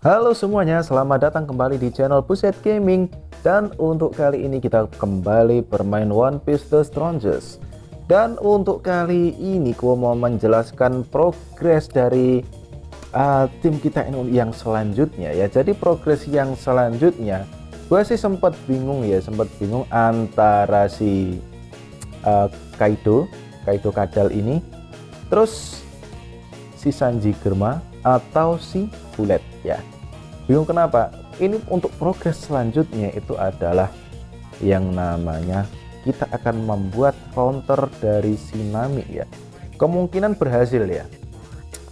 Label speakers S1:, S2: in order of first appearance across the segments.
S1: Halo semuanya, selamat datang kembali di channel Buset Gaming. Dan untuk kali ini kita kembali bermain One Piece The Strongest. Dan untuk kali ini gua mau menjelaskan progres dari tim kita ini yang selanjutnya ya. Jadi progres yang selanjutnya gua sih sempat bingung antara si Kaido Kadal ini, terus si Sanji Germa atau si Bullet ya. Bingung kenapa? Ini untuk progres selanjutnya itu adalah yang namanya kita akan membuat counter dari si Nami ya. Kemungkinan berhasil ya.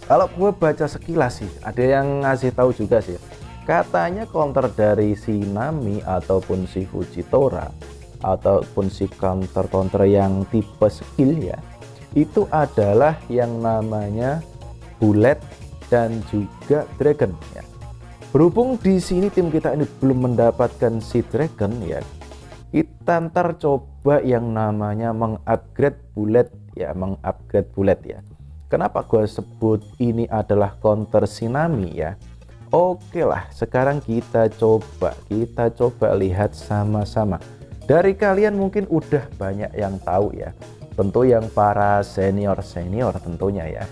S1: Kalau gue baca sekilas sih, ada yang ngasih tahu juga sih. Katanya counter dari si Nami ataupun si Fujitora ataupun si counter yang tipe skill ya, itu adalah yang namanya Bullet dan juga Dragon ya. Berhubung di sini tim kita ini belum mendapatkan si Dragon ya, kita ntar coba yang namanya mengupgrade Bullet ya, Kenapa gue sebut ini adalah counter Nami ya? Oke lah, sekarang kita coba lihat sama-sama. Dari kalian mungkin udah banyak yang tahu ya, tentu yang para senior tentunya ya.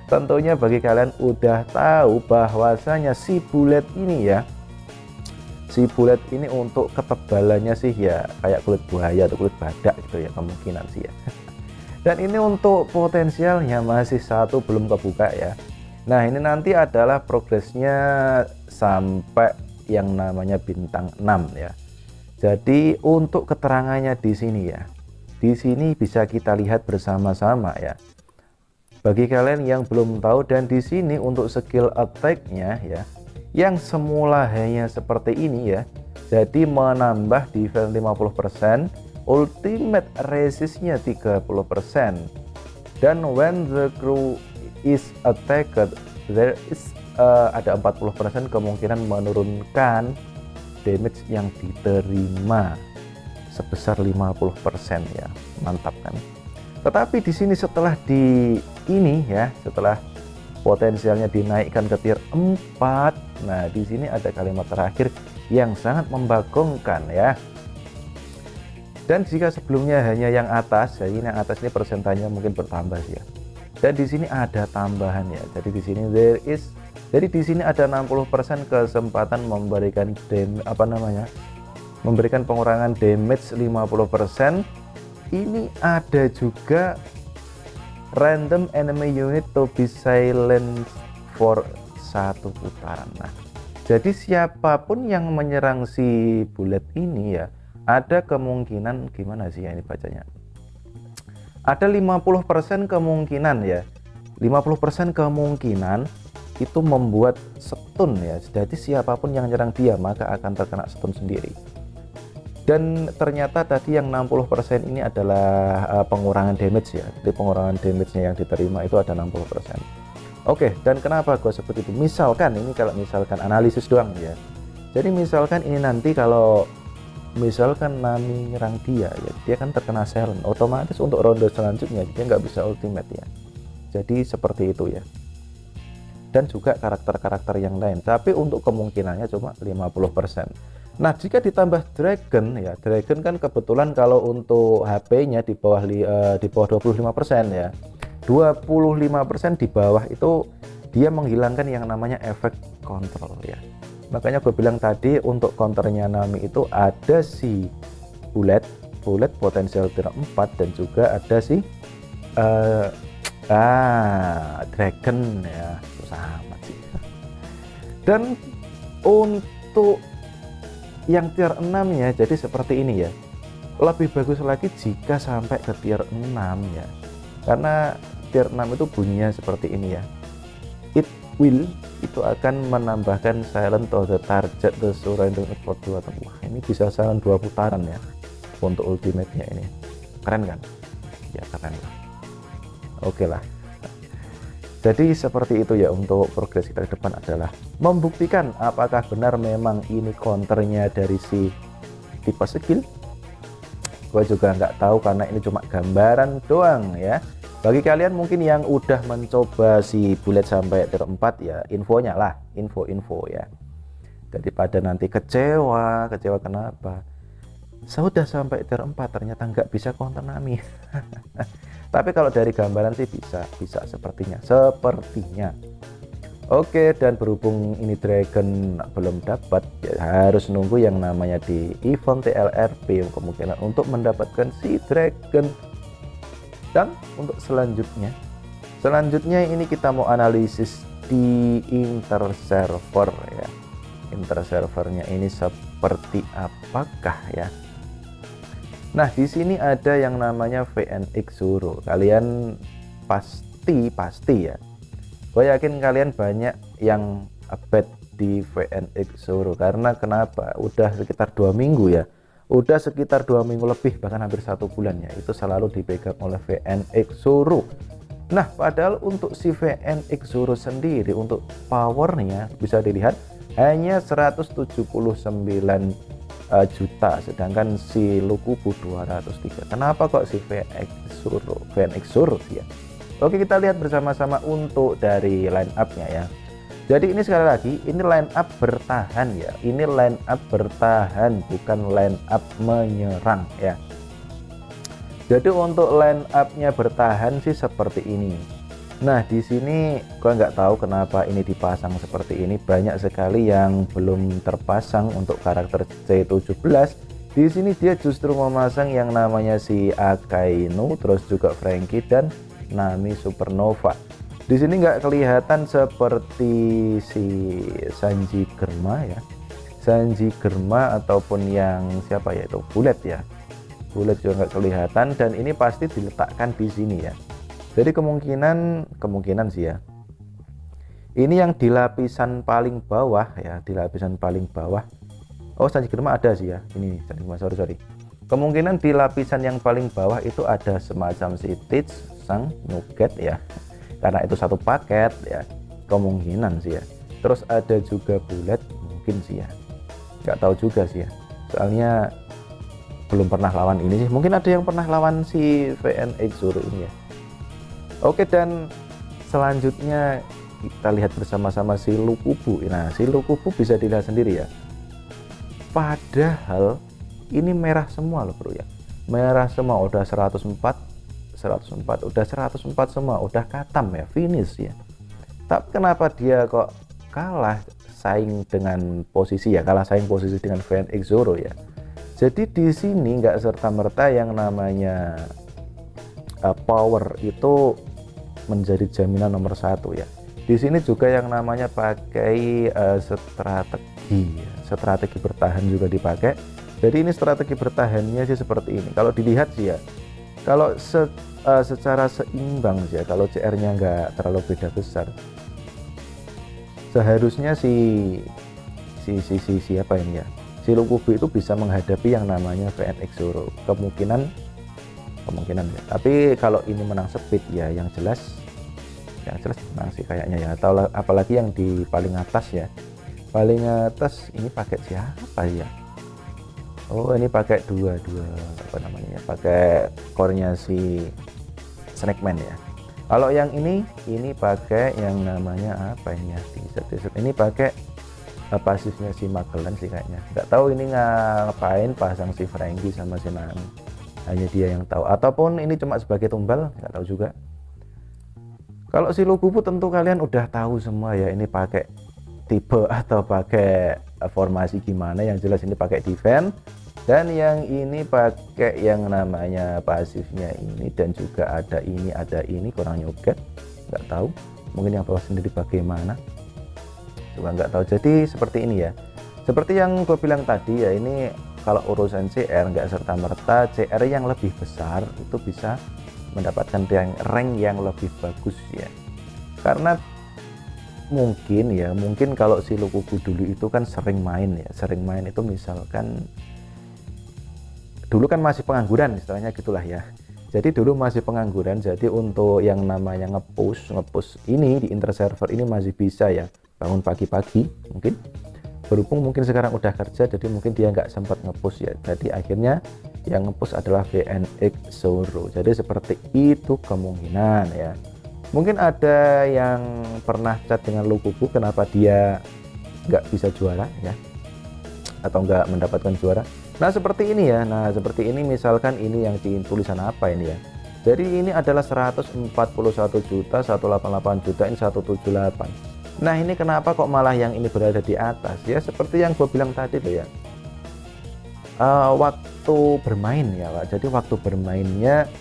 S1: Tentunya bagi kalian udah tahu bahwasanya si Bullet ini ya, untuk ketebalannya sih ya kayak kulit buaya atau kulit badak gitu ya, kemungkinan sih ya. Dan ini untuk potensialnya masih satu belum kebuka ya. Nah ini nanti adalah progresnya sampai yang namanya bintang 6 ya. Jadi untuk keterangannya di sini ya, di sini bisa kita lihat bersama-sama ya. Bagi kalian yang belum tahu, dan di sini untuk skill attack-nya ya, yang semula hanya seperti ini ya, jadi menambah defense 50%, ultimate resist-nya 30%, dan when the crew is attacked there is ada 40% kemungkinan menurunkan damage yang diterima sebesar 50% ya. Mantap kan? Tetapi di sini setelah potensialnya dinaikkan ke tier 4, nah di sini ada kalimat terakhir yang sangat membagongkan ya. Dan jika sebelumnya hanya yang atas, jadi yang atas ini persentasenya mungkin bertambah ya. Dan di sini ada tambahan ya. Jadi di sini di sini ada 60% kesempatan memberikan memberikan pengurangan damage 50%. Ini ada juga random enemy unit to be silent for 1 putaran. Nah, jadi siapapun yang menyerang si Bullet ini ya, ada kemungkinan, gimana sih ya ini bacanya, ada 50% kemungkinan ya, 50% kemungkinan itu membuat stun ya. Jadi siapapun yang menyerang dia maka akan terkena stun sendiri. Dan ternyata tadi yang 60% ini adalah pengurangan damage ya. Jadi pengurangan damage-nya yang diterima itu ada 60%. Oke, dan kenapa gue sebut itu? Misalkan ini, kalau misalkan analisis doang ya. Jadi misalkan ini nanti kalau misalkan Nami nyerang dia ya, dia kan terkena silent, otomatis untuk ronde selanjutnya dia nggak bisa ultimate ya. Jadi seperti itu ya. Dan juga karakter-karakter yang lain, tapi untuk kemungkinannya cuma 50%. Nah jika ditambah Dragon ya, Dragon kan kebetulan kalau untuk HP-nya di bawah 25% ya, 25% di bawah itu dia menghilangkan yang namanya efek kontrol ya. Makanya gue bilang tadi untuk counternya Nami itu ada si Bullet potensial tier 4, dan juga ada si Dragon ya, susah amat sih. Dan untuk yang tier 6 ya, jadi seperti ini ya, lebih bagus lagi jika sampai ke tier 6 ya, karena tier 6 itu bunyinya seperti ini ya, it will, itu akan menambahkan silent to the target the surrounding for 2 atau wah, ini bisa silent 2 putaran ya untuk ultimate-nya. Ini keren kan ya, keren lah. Oke lah. Jadi seperti itu ya. Untuk progres kita ke depan adalah membuktikan apakah benar memang ini counternya dari si tipe skill. Gue juga nggak tahu karena ini cuma gambaran doang ya. Bagi kalian mungkin yang udah mencoba si bullet sampai tier 4 ya, infonya lah, info-info ya. Daripada nanti kecewa kenapa? Sudah sampai tier 4 ternyata nggak bisa counter Nami. Tapi kalau dari gambaran sih bisa sepertinya. Oke, dan berhubung ini dragon belum dapat, ya harus nunggu yang namanya di event TLRP kemungkinan untuk mendapatkan si dragon. Dan untuk selanjutnya ini kita mau analisis di interserver ya. Interservernya ini seperti apakah ya? Nah, di sini ada yang namanya VNX Zoro. Kalian pasti ya. Gue yakin kalian banyak yang bet di VNX Zoro karena kenapa? Udah sekitar 2 minggu ya. Udah sekitar 2 minggu lebih, bahkan hampir 1 bulan ya, itu selalu dipegang oleh VNX Zoro. Nah, padahal untuk si VNX Zoro sendiri untuk powernya bisa dilihat hanya 179 juta, sedangkan si Lukubu 203. Kenapa kok si VNX Zoro ya? Oke, kita lihat bersama-sama untuk dari line up-nya ya. Jadi ini sekali lagi, ini line up bertahan ya. Ini line up bertahan, bukan line up menyerang ya. Jadi untuk line up-nya bertahan sih seperti ini. Nah, di sini gua nggak tahu kenapa ini dipasang seperti ini. Banyak sekali yang belum terpasang untuk karakter C17. Di sini dia justru memasang yang namanya si Akainu, terus juga Frankie dan Nami Supernova. Di sini nggak kelihatan seperti si Sanji Germa ya, Sanji Germa ataupun yang siapa ya itu Bullet ya, Bullet juga nggak kelihatan, dan ini pasti diletakkan di sini ya. Jadi kemungkinan sih ya, ini yang di lapisan paling bawah ya, di lapisan paling bawah. Oh, Sanji Germa ada sih ya, ini Sanji Germa, sorry. Kemungkinan di lapisan yang paling bawah itu ada semacam si Teach Sang Nugget ya, karena itu satu paket ya, kemungkinan sih ya. Terus ada juga Bullet mungkin sih ya, nggak tahu juga sih ya, soalnya belum pernah lawan ini sih. Mungkin ada yang pernah lawan si VNX Zoro ini ya. Oke, dan selanjutnya kita lihat bersama-sama si Lukubu. Nah, si Lukubu bisa dilihat sendiri ya, padahal ini merah semua loh bro ya, merah semua, udah 104, udah 104 semua, udah katam ya, finish ya. Tapi kenapa dia kok kalah saing dengan posisi ya, kalah saing posisi dengan VNX Zoro ya. Jadi di sini nggak serta-merta yang namanya power itu menjadi jaminan nomor 1 ya. Di sini juga yang namanya pakai strategi ya. Strategi bertahan juga dipakai. Jadi ini strategi bertahannya sih seperti ini. Kalau dilihat sih ya, kalau secara seimbang sih ya, kalau CR-nya nggak terlalu beda besar, seharusnya siapa ini ya, si Lukubu itu bisa menghadapi yang namanya VNX Zoro. Kemungkinan ya. Tapi kalau ini menang speed ya, yang jelas menang sih kayaknya ya. Atau apalagi yang di paling atas ya, paling atas ini pakai siapa ya? Oh, ini pakai dua apa namanya ya, pakai core-nya si Snakeman ya. Kalau yang ini pakai yang namanya apa ini ya, ini pakai pasifnya si Magellan sih kayaknya. Nggak tahu ini ngapain pasang si Frankie sama si Nami, hanya dia yang tahu, ataupun ini cuma sebagai tumbal, nggak tahu juga. Kalau si Lukubu tentu kalian udah tahu semua ya, ini pakai tipe atau pakai formasi gimana. Yang jelas ini pakai defense, dan yang ini pakai yang namanya pasifnya ini, dan juga ada ini kurang nyuget, nggak tahu, mungkin yang bawah sendiri bagaimana juga nggak tahu. Jadi seperti ini ya, seperti yang gue bilang tadi ya, ini kalau urusan CR nggak serta-merta CR yang lebih besar itu bisa mendapatkan rank yang lebih bagus ya. Karena mungkin kalau si Lukubu dulu itu kan sering main itu, misalkan dulu kan masih pengangguran istilahnya gitulah ya. Jadi dulu masih pengangguran, jadi untuk yang namanya ngepush ini di interserver ini masih bisa ya, bangun pagi-pagi. Mungkin berhubung mungkin sekarang udah kerja, jadi mungkin dia nggak sempat ngepush ya. Jadi akhirnya yang ngepush adalah VNX Zoro. Jadi seperti itu kemungkinan ya. Mungkin ada yang pernah chat dengan Lukuku kenapa dia nggak bisa juara ya, atau nggak mendapatkan juara. Nah seperti ini ya, nah seperti ini misalkan ini yang di tulisan apa ini ya. Jadi ini adalah 141 juta, 188 juta, ini 178. Nah ini kenapa kok malah yang ini berada di atas ya, seperti yang gue bilang tadi tuh ya. Waktu bermain ya Pak, jadi waktu bermainnya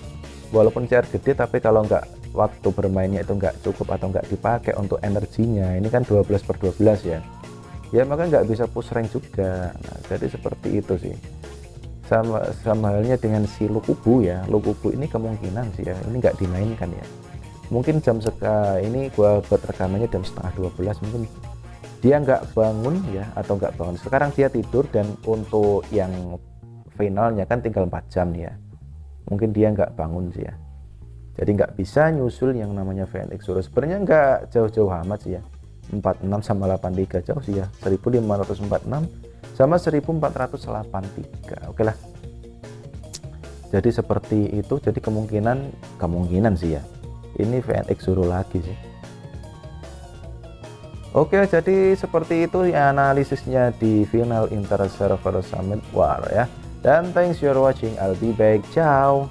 S1: walaupun CR gede, tapi kalau nggak waktu bermainnya itu nggak cukup atau nggak dipakai untuk energinya, ini kan 12/12 ya maka nggak bisa push rank juga. Nah, jadi seperti itu sih, sama halnya dengan si Lukubu ya. Lukubu ini kemungkinan sih ya ini nggak dimainkan ya, mungkin jam ini gua buat rekamannya jam setengah 12, mungkin dia nggak bangun ya, atau nggak bangun sekarang, dia tidur, dan untuk yang finalnya kan tinggal 4 jam nih ya, mungkin dia nggak bangun sih ya, jadi nggak bisa nyusul yang namanya VNX Zoro. Sebenarnya nggak jauh-jauh amat sih ya, 46 sama 83 jauh sih ya, 1546 sama 1483. Oke lah, jadi seperti itu. Jadi kemungkinan sih ya ini VNX Zoro lagi sih. Oke, jadi seperti itu ya analisisnya di final inter server Summit War ya. Dan thanks for watching, I'll be back, ciao.